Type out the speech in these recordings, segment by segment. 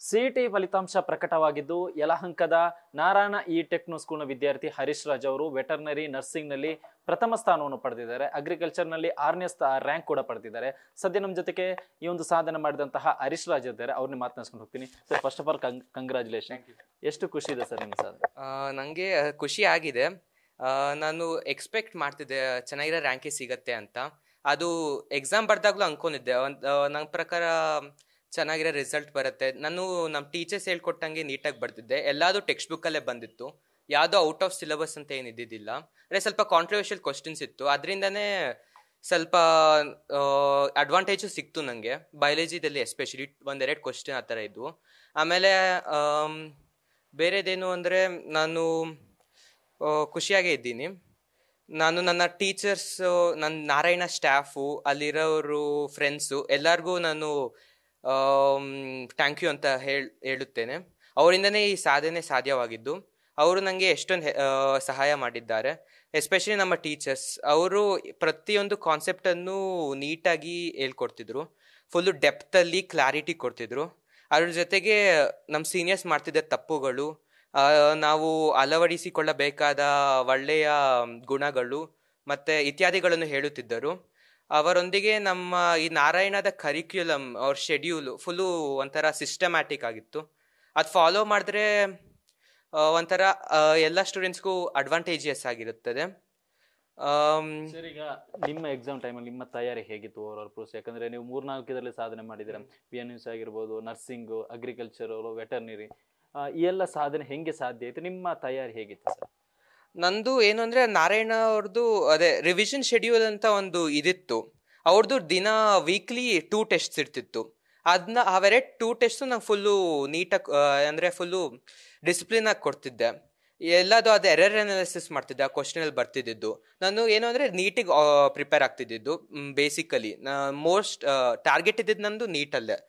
CET ಫಲಿತಾಂಶ ಪ್ರಕಟವಾಗಿದ್ದು ಯಲಹಂಕದ Narayana E techno ಸ್ಕೂಲ್ನ ವಿದ್ಯಾರ್ಥಿ ಹರೀಶ್ ರಾಜ್ ಅವರು ವೆಟರ್ನರಿ ನರ್ಸಿಂಗ್ ನಲ್ಲಿ ಪ್ರಥಮ ಸ್ಥಾನವನ್ನು ಪಡೆದಿದ್ದಾರೆ. ಅಗ್ರಿಕಲ್ಚರ್ ನಲ್ಲಿ 6ನೇ ರ್ಯಾಂಕ್ ಕೂಡ ಪಡೆದಿದ್ದಾರೆ. ಸದ್ಯ ನಮ್ಮ ಜೊತೆಗೆ ಈ ಒಂದು ಸಾಧನೆ ಮಾಡಿದಂತಹ ಹರೀಶ್ ರಾಜ್ ಇದ್ದಾರೆ. ಅವ್ರನ್ನ ಮಾತನಾಡ್ಸ್ಕೊಂಡು ಹೋಗ್ತೀನಿ. Sir, first of all congratulation. ಎಷ್ಟು ಖುಷಿ ಇದೆ ಸರ್ ನಿಮ್ಮ ಸಾಧನೆ? ನನಗೆ ಖುಷಿ ಆಗಿದೆ. ನಾನು ಎಕ್ಸ್ಪೆಕ್ಟ್ ಮಾಡ್ತಿದ್ದೆ ಚೆನ್ನಾಗಿರೋ ರ್ಯಾಂಕೇ ಸಿಗತ್ತೆ ಅಂತ. ಅದು ಎಕ್ಸಾಮ್ ಬರ್ದಾಗ್ಲೂ ಅನ್ಕೊಂಡಿದ್ದೆ ನನ್ನ ಪ್ರಕಾರ ಚೆನ್ನಾಗಿರೋ ರಿಸಲ್ಟ್ ಬರುತ್ತೆ. ನಾನು ನಮ್ಮ ಟೀಚರ್ಸ್ ಹೇಳ್ಕೊಟ್ಟಂಗೆ ನೀಟಾಗಿ ಬರ್ತಿದ್ದೆ. ಎಲ್ಲಾದರೂ ಟೆಕ್ಸ್ಟ್ ಬುಕ್ಕಲ್ಲೇ ಬಂದಿತ್ತು, ಯಾವುದೋ ಔಟ್ ಆಫ್ ಸಿಲೆಬಸ್ ಅಂತ ಏನು ಇದ್ದಿದ್ದಿಲ್ಲ. ಅಂದರೆ ಸ್ವಲ್ಪ ಕಾಂಟ್ರವರ್ಷಿಯಲ್ ಕ್ವಶನ್ಸ್ ಇತ್ತು, ಅದರಿಂದನೇ ಸ್ವಲ್ಪ ಅಡ್ವಾಂಟೇಜು ಸಿಕ್ತು ನನಗೆ. ಬಯಾಲಜಿದಲ್ಲಿ ಎಸ್ಪೆಷಲಿ ಒಂದೆರಡು ಕ್ವಶನ್ ಆ ಥರ ಇದ್ವು. ಆಮೇಲೆ ಬೇರೆದೇನು ಅಂದರೆ ನಾನು ಖುಷಿಯಾಗೇ ಇದ್ದೀನಿ. ನಾನು ನನ್ನ ಟೀಚರ್ಸು, ನನ್ನ ನಾರಾಯಣ ಸ್ಟಾಫು, ಅಲ್ಲಿರೋರು ಫ್ರೆಂಡ್ಸು ಎಲ್ಲರಿಗೂ ನಾನು ಥ್ಯಾಂಕ್ ಯು ಅಂತ ಹೇಳುತ್ತೇನೆ. ಅವರಿಂದನೇ ಈ ಸಾಧನೆ ಸಾಧ್ಯವಾಗಿದ್ದು. ಅವರು ನನಗೆ ಎಷ್ಟೊಂದು ಸಹಾಯ ಮಾಡಿದ್ದಾರೆ. ಎಸ್ಪೆಷಲಿ ನಮ್ಮ ಟೀಚರ್ಸ್, ಅವರು ಪ್ರತಿಯೊಂದು ಕಾನ್ಸೆಪ್ಟನ್ನು ನೀಟಾಗಿ ಹೇಳ್ಕೊಡ್ತಿದ್ರು. ಫುಲ್ಲು ಡೆಪ್ತಲ್ಲಿ ಕ್ಲಾರಿಟಿ ಕೊಡ್ತಿದ್ರು. ಅದ್ರ ಜೊತೆಗೆ ನಮ್ಮ ಸೀನಿಯರ್ಸ್ ಮಾಡ್ತಿದ್ದ ತಪ್ಪುಗಳು, ನಾವು ಅಳವಡಿಸಿಕೊಳ್ಳಬೇಕಾದ ಒಳ್ಳೆಯ ಗುಣಗಳು ಮತ್ತು ಇತ್ಯಾದಿಗಳನ್ನು ಹೇಳುತ್ತಿದ್ದರು. ಅವರೊಂದಿಗೆ ನಮ್ಮ ಈ ನಾರಾಯಣದ ಕರಿಕ್ಯುಲಮ್, ಅವ್ರ ಶೆಡ್ಯೂಲು ಫುಲ್ಲು ಒಂಥರ ಸಿಸ್ಟಮ್ಯಾಟಿಕ್ ಆಗಿತ್ತು. ಅದು ಫಾಲೋ ಮಾಡಿದ್ರೆ ಒಂಥರ ಎಲ್ಲ ಸ್ಟೂಡೆಂಟ್ಸ್ಗೂ ಅಡ್ವಾಂಟೇಜಿಯಸ್ ಆಗಿರುತ್ತದೆ. ಸರ್, ಈಗ ನಿಮ್ಮ ಎಕ್ಸಾಮ್ ಟೈಮಲ್ಲಿ ನಿಮ್ಮ ತಯಾರಿ ಹೇಗಿತ್ತು ಓವರ್ ಆಲ್ ಪ್ರೋಸೆಸ್? ಯಾಕಂದರೆ ನೀವು 3-4 ಇದರಲ್ಲಿ ಸಾಧನೆ ಮಾಡಿದ್ದೀರಾ. PNUS ಆಗಿರ್ಬೋದು, ನರ್ಸಿಂಗು, ಅಗ್ರಿಕಲ್ಚರು, ವೆಟರ್ನರಿ, ಈ ಎಲ್ಲ ಸಾಧನೆ ಹೆಂಗೆ ಸಾಧ್ಯ ಆಯಿತು? ನಿಮ್ಮ ತಯಾರಿ ಹೇಗಿತ್ತು ಸರ್? ನಂದು ಏನು ಅಂದರೆ, ನಾರಾಯಣ ಅವ್ರದ್ದು ಅದೇ ರಿವಿಷನ್ ಶೆಡ್ಯೂಲ್ ಅಂತ ಒಂದು ಇದಿತ್ತು. ಅವ್ರದ್ದು ದಿನ ವೀಕ್ಲಿ 2 ಟೆಸ್ಟ್ಸ್ ಇರ್ತಿತ್ತು. ಅದನ್ನ ಅವೆರಡು 2 ಟೆಸ್ಟು ನಂಗೆ ಫುಲ್ಲು ನೀಟಾಗಿ ಅಂದರೆ ಫುಲ್ಲು ಡಿಸಿಪ್ಲಿನಾಗಿ ಕೊಡ್ತಿದ್ದೆ. ಎಲ್ಲದು ಅದು ಎರರ್ ಅನಾಲಿಸಿಸ್ ಮಾಡ್ತಿದ್ದೆ. ಆ ಕ್ವಶನಲ್ಲಿ ಬರ್ತಿದ್ದು ನಾನು ಏನು ಅಂದರೆ ನೀಟಿಗೆ ಪ್ರಿಪೇರ್ ಆಗ್ತಿದ್ದು. ಬೇಸಿಕಲಿ ಮೋಸ್ಟ್ ಟಾರ್ಗೆಟ್ ಇದ್ದಿದ್ದು ನಂದು ನೀಟಲ್ಲೇ.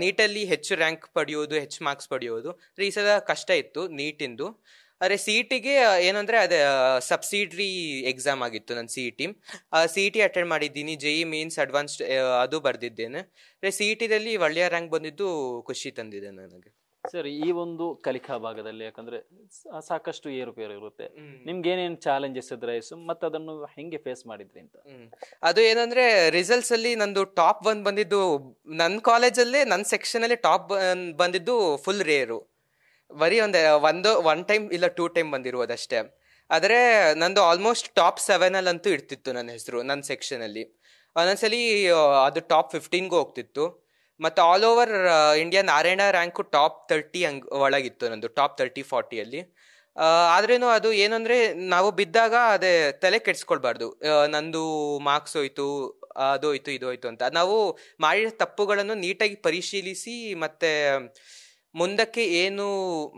ನೀಟಲ್ಲಿ ಹೆಚ್ಚು ರ್ಯಾಂಕ್ ಪಡೆಯೋದು, ಹೆಚ್ಚು ಮಾರ್ಕ್ಸ್ ಪಡೆಯೋದು ಈ ಸಲ ಕಷ್ಟ ಇತ್ತು ನೀಟಿಂದು. ಆದರೆ CETಗೆ ಏನಂದರೆ ಅದೇ ಸಬ್ಸಿಡ್ರಿ ಎಕ್ಸಾಮ್ ಆಗಿತ್ತು ನನ್ನ CET. CET ಅಟೆಂಡ್ ಮಾಡಿದ್ದೀನಿ. JEE ಮೀನ್ಸ್ ಅಡ್ವಾನ್ಸ್ಡ್ ಅದು ಬರೆದಿದ್ದೇನೆ. CETದಲ್ಲಿ ಒಳ್ಳೆಯ ರ್ಯಾಂಕ್ ಬಂದಿದ್ದು ಖುಷಿ ತಂದಿದೆ ನನಗೆ. ಸರ್, ಈ ಒಂದು ಕಲಿಕಾ ಭಾಗದಲ್ಲಿ ಯಾಕಂದ್ರೆ ಸಾಕಷ್ಟು ಏರುಪೇರು ಇರುತ್ತೆ, ನಿಮ್ಗೆ ಏನೇನು ಚಾಲೆಂಜಸ್ ಇದ್ರೆ ಮತ್ತೆ ಅದನ್ನು ಹೆಂಗೆ ಫೇಸ್ ಮಾಡಿದ್ರಿ ಅಂತ? ಅದು ಏನಂದ್ರೆ ರಿಸಲ್ಟ್ಸ್ ಅಲ್ಲಿ ನಂದು ಟಾಪ್ 1 ಬಂದಿದ್ದು ನನ್ನ ಕಾಲೇಜಲ್ಲೇ, ನನ್ನ ಸೆಕ್ಷನ್ ಅಲ್ಲಿ ಟಾಪ್ ಬಂದಿದ್ದು ಫುಲ್ ರೇರು. ಬರೀ ಒನ್ ಟೈಮ್ ಇಲ್ಲ 2 ಟೈಮ್ ಬಂದಿರುವುದಷ್ಟೇ. ಆದರೆ ನಂದು ಆಲ್ಮೋಸ್ಟ್ ಟಾಪ್ 7 ಅಂತೂ ಇರ್ತಿತ್ತು ನನ್ನ ಹೆಸರು ನನ್ನ ಸೆಕ್ಷನಲ್ಲಿ. ಒಂದೊಂದ್ಸಲಿ ಅದು ಟಾಪ್ 15ಗೂ ಹೋಗ್ತಿತ್ತು. ಮತ್ತು all over India Narayana rank top 30 ಒಳಗಿತ್ತು ನಂದು, ಟಾಪ್ 30-40 ಆದ್ರೇನು ಅದು ಏನಂದರೆ, ನಾವು ಬಿದ್ದಾಗ ಅದೇ ತಲೆ ಕೆಡಿಸ್ಕೊಳ್ಬಾರ್ದು. ನಂದು ಮಾರ್ಕ್ಸ್ ಹೋಯ್ತು, ಅದು ಹೋಯ್ತು, ಇದು ಹೋಯ್ತು ಅಂತ. ನಾವು ಮಾಡಿದ ತಪ್ಪುಗಳನ್ನು ನೀಟಾಗಿ ಪರಿಶೀಲಿಸಿ ಮತ್ತು ಮುಂದಕ್ಕೆ ಏನು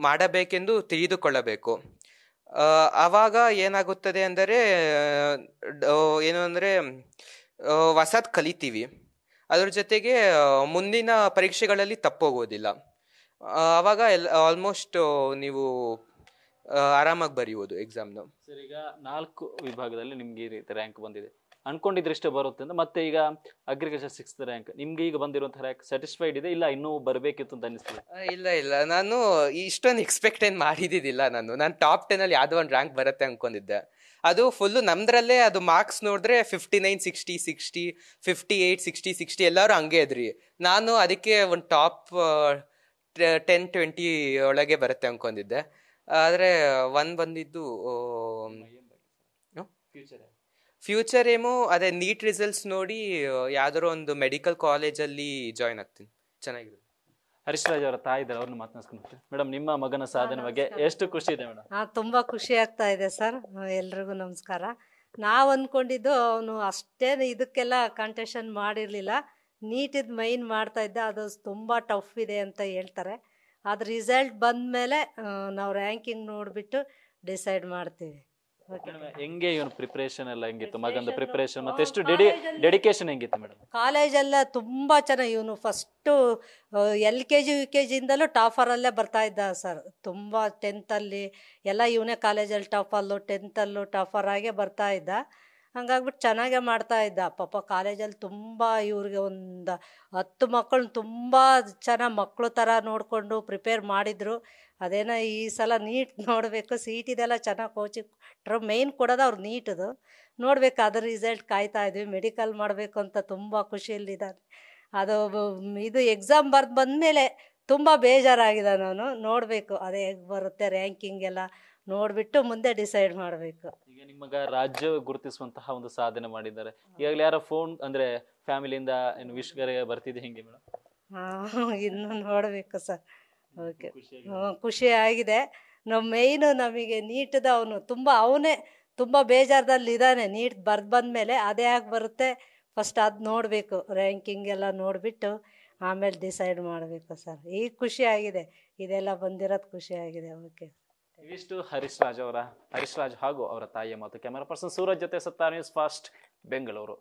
ಮಾಡಬೇಕೆಂದು ತಿಳಿದುಕೊಳ್ಳಬೇಕು. ಆವಾಗ ಏನಾಗುತ್ತದೆ ಅಂದರೆ, ಏನು ಅಂದರೆ ಹೊಸದು ಕಲಿತೀವಿ. ಅದ್ರ ಜೊತೆಗೆ ಮುಂದಿನ ಪರೀಕ್ಷೆಗಳಲ್ಲಿ ತಪ್ಪೋಗೋದಿಲ್ಲ. ಆವಾಗ ಆಲ್ಮೋಸ್ಟ್ ನೀವು ಆರಾಮಾಗಿ ಬರೆಯುವುದು ಎಕ್ಸಾಮ್ನ. ಸರ್, ಈಗ 4 ವಿಭಾಗದಲ್ಲಿ ನಿಮ್ಗೆ ಈ ರೀತಿ ರ್ಯಾಂಕ್ ಬಂದಿದೆ. ಅನ್ಕೊಂಡಿದ್ರಷ್ಟೇ ಬರುತ್ತೆ ಅಂತ. ಮತ್ತೆ ಈಗ ಅಗ್ರಿಕಲ್ಚರ್ 6th ರ್ಯಾಂಕ್ ನಿಮ್ಗೆ ಈಗ ಬಂದಿರುವಂತಹ ರ್ಯಾಂಕ್ ಸ್ಯಾಟಿಸ್ಫೈಡ್ ಇದೆ, ಇಲ್ಲ ಇನ್ನೂ ಬರಬೇಕಿತ್ತು ಅಂತ ಅನಿಸ್ತದೆ? ಇಲ್ಲ, ನಾನು ಇಷ್ಟೊಂದು ಎಕ್ಸ್ಪೆಕ್ಟ್ ಏನು ಮಾಡಿದ್ದಿಲ್ಲ. ನಾನು ಟಾಪ್ 10 ಯಾವುದೋ ಒಂದು ರ್ಯಾಂಕ್ ಬರುತ್ತೆ ಅನ್ಕೊಂಡಿದ್ದೆ. ಅದು ಫುಲ್ಲು ನಮ್ದ್ರಲ್ಲೇ ಅದು ಮಾರ್ಕ್ಸ್ ನೋಡಿದ್ರೆ 59, 60, 60, 58, 60, 60 ಎಲ್ಲರೂ ಹಂಗೆ ಇದ್ರಿ. ನಾನು ಅದಕ್ಕೆ ಒಂದು ಟಾಪ್ 10-20 ಒಳಗೆ ಬರುತ್ತೆ ಅನ್ಕೊಂಡಿದ್ದೆ. ಆದರೆ ಬಂದಿದ್ದು ಫ್ಯೂಚರ್ ಏಮು ಅದೇ ನೀಟ್ ರಿಸಲ್ಟ್ಸ್ ನೋಡಿ ಯಾವ್ದಾದ್ರು ಒಂದು ಮೆಡಿಕಲ್ ಕಾಲೇಜಲ್ಲಿ ಜಾಯ್ನ್ ಆಗ್ತೀನಿ. ಚೆನ್ನಾಗಿದೆ. ಹರೀಶ್ ರಾಜ್ ಅವರ ತಾಯಿ ಇದ್ದಾರೆ, ಅವ್ರನ್ನ ಮಾತನಾಡ್ಸ್ಕೊಂಡು. ಮೇಡಮ್, ನಿಮ್ಮ ಮಗನ ಸಾಧನೆ ಬಗ್ಗೆ ಎಷ್ಟು ಖುಷಿ ಇದೆ ಮೇಡಮ್? ತುಂಬ ಖುಷಿ ಆಗ್ತಾ ಇದೆ ಸರ್. ಎಲ್ರಿಗೂ ನಮಸ್ಕಾರ. ನಾವು ಅಂದ್ಕೊಂಡಿದ್ದು ಅವನು ಅಷ್ಟೇನು ಇದಕ್ಕೆಲ್ಲ ಕಾಂಟೆಷನ್ ಮಾಡಿರಲಿಲ್ಲ. ನೀಟಿದ್ದು ಮೈನ್ ಮಾಡ್ತಾ ಇದ್ದ. ಅದು ತುಂಬ ಟಫ್ ಇದೆ ಅಂತ ಹೇಳ್ತಾರೆ. ಅದು ರಿಸಲ್ಟ್ ಬಂದ ಮೇಲೆ ನಾವು ರ್ಯಾಂಕಿಂಗ್ ನೋಡಿಬಿಟ್ಟು ಡಿಸೈಡ್ ಮಾಡ್ತೀವಿ. ಹೆಂಗೆ ಇವನು ಪ್ರಿಪರೇಷನ್ ಎಲ್ಲ ಹೆಂಗಿತ್ತು? ಮಗಂದು ಪ್ರಿಪರೇಷನ್ ಮತ್ತೆ ಎಷ್ಟು ಡೆಡಿಕೇಶನ್ ಹೆಂಗಿತ್ತು ಮೇಡಮ್? ಕಾಲೇಜೆಲ್ಲ ತುಂಬ ಚೆನ್ನಾಗಿ, ಇವನು ಫಸ್ಟು LKG UKG ಇಂದಲೂ ಟಾಫರಲ್ಲೇ ಬರ್ತಾ ಇದ್ದ ಸರ್. ತುಂಬ 10th ಎಲ್ಲ ಇವನೇ ಕಾಲೇಜಲ್ಲಿ ಟಾಫಲ್ಲೂ 10th ಟಾಫರ್ ಆಗೇ ಬರ್ತಾ ಇದ್ದ. ಹಂಗಾಗ್ಬಿಟ್ಟು ಚೆನ್ನಾಗೇ ಮಾಡ್ತಾ ಇದ್ದ ಪಾಪ. ಕಾಲೇಜಲ್ಲಿ ತುಂಬ ಇವ್ರಿಗೆ ಒಂದು 10 ಮಕ್ಕಳನ್ನ ತುಂಬ ಚೆನ್ನಾಗಿ ಮಕ್ಕಳು ಥರ ನೋಡಿಕೊಂಡು ಪ್ರಿಪೇರ್ ಮಾಡಿದರು. ಅದೇನೋ ಈ ಸಲ ನೀಟ್ ನೋಡಬೇಕು, ಸಿ ಇ ಟಿದೆಲ್ಲ ಚೆನ್ನಾಗಿ ಕೋಚಿಂಗ್ ಮೇಯ್ನ್ ಕೊಡೋದು ಅವ್ರು ನೀಟದು ನೋಡ್ಬೇಕು. ಅದ್ರ ರಿಸಲ್ಟ್ ಕಾಯ್ತಾ ಇದ್ವಿ. ಮೆಡಿಕಲ್ ಮಾಡಬೇಕು ಅಂತ ತುಂಬ ಖುಷಿಯಲ್ಲಿದ್ದಾನೆ. ಅದು ಇದು ಎಕ್ಸಾಮ್ ಬರ್ದು ಬಂದಮೇಲೆ ತುಂಬ ಬೇಜಾರಾಗಿದೆ. ನಾನು ನೋಡಬೇಕು ಅದೇ ಹೇಗೆ ಬರುತ್ತೆ ರ್ಯಾಂಕಿಂಗ್ ಎಲ್ಲ ನೋಡಿಬಿಟ್ಟು ಮುಂದೆ ಡಿಸೈಡ್ ಮಾಡಬೇಕು. ಈಗ ನಿಮಗ ರಾಜ್ಯ ಗುರುತಿಸುವಂತಹ ಒಂದು ಸಾಧನೆ ಮಾಡಿದ್ದಾರೆ. ಈಗಾಗಲೇ ಯಾರ ಫೋನ್ ಅಂದ್ರೆ ಫ್ಯಾಮಿಲಿಯಿಂದ ಏನು ವಿಶ್ಗರೆ ಬರ್ತಿದೆ ಹಿಂಗೆ ಮೇಡಮ್? ಇನ್ನು ನೋಡಬೇಕು ಸರ್. ಓಕೆ, ಖುಷಿ ಆಗಿದೆ. ನಮ್ಮ ಮೇಯ್ನು ನಮಗೆ ನೀಟದ ಅವನು ಅವನೇ ತುಂಬ ಬೇಜಾರದಲ್ಲಿ ಇದ್ದಾನೆ. ನೀಟ್ ಬರ್ದು ಬಂದಮೇಲೆ ಅದೇ ಆಗಿ ಬರುತ್ತೆ ಫಸ್ಟ್ ಅದು ನೋಡಬೇಕು, ರ್ಯಾಂಕಿಂಗ್ ಎಲ್ಲ ನೋಡಿಬಿಟ್ಟು ಆಮೇಲೆ ಡಿಸೈಡ್ ಮಾಡಬೇಕು ಸರ್. ಈಗ ಖುಷಿ ಆಗಿದೆ, ಇದೆಲ್ಲ ಬಂದಿರೋದು ಖುಷಿ ಆಗಿದೆ. ಓಕೆ, ಇವಿಷ್ಟು ಹರೀಶ್ ರಾಜ್ ಹಾಗೂ ಅವರ ತಾಯಿಯ ಮಾತು. ಕ್ಯಾಮರಾ ಪರ್ಸನ್ ಸೂರಜ್ ಜೊತೆ ಸತ್ತಾರ್, ನ್ಯೂಸ್ ಫಾಸ್ಟ್, ಬೆಂಗಳೂರು.